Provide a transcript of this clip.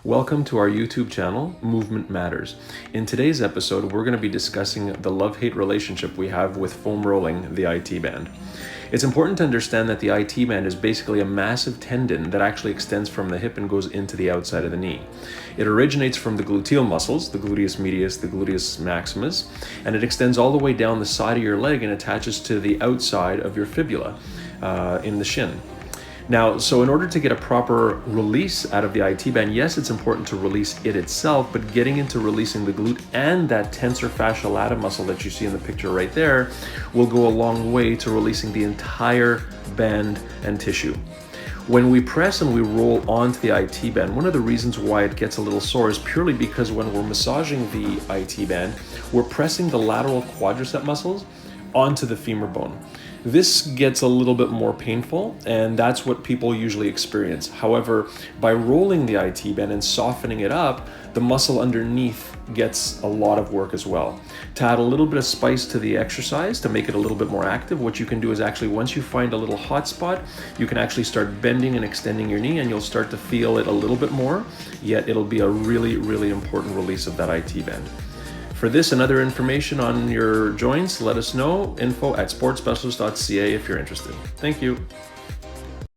Welcome to our YouTube channel, Movement Matters. In today's episode, we're going to be discussing the love-hate relationship we have with foam rolling the ITBand. It's important to understand that the ITBand is basically a massive tendon that actually extends from the hip and goes into the outside of the knee. It originates from the gluteal muscles, the gluteus medius, the gluteus maximus, and it extends all the way down the side of your leg and attaches to the outside of your fibula in the shin. Now, so in order to get a proper release out of the ITBand, yes, it's important to release it itself, but getting into releasing the glute and that tensor fascia lata muscle that you see in the picture right there will go a long way to releasing the entire band and tissue. When we press and we roll onto the ITBand, one of the reasons why it gets a little sore is purely because when we're massaging the ITBand, we're pressing the lateral quadriceps muscles onto the femur bone. This gets a little bit more painful, and that's what people usually experience. However, by rolling the ITBand and softening it up, the muscle underneath gets a lot of work as well. To add a little bit of spice to the exercise, to make it a little bit more active, what you can do is actually, once you find a little hot spot, you can actually start bending and extending your knee, and you'll start to feel it a little bit more, yet it'll be a really, really important release of that ITBand. For this and other information on your joints, let us know, info@sportspecialist.ca if you're interested. Thank you.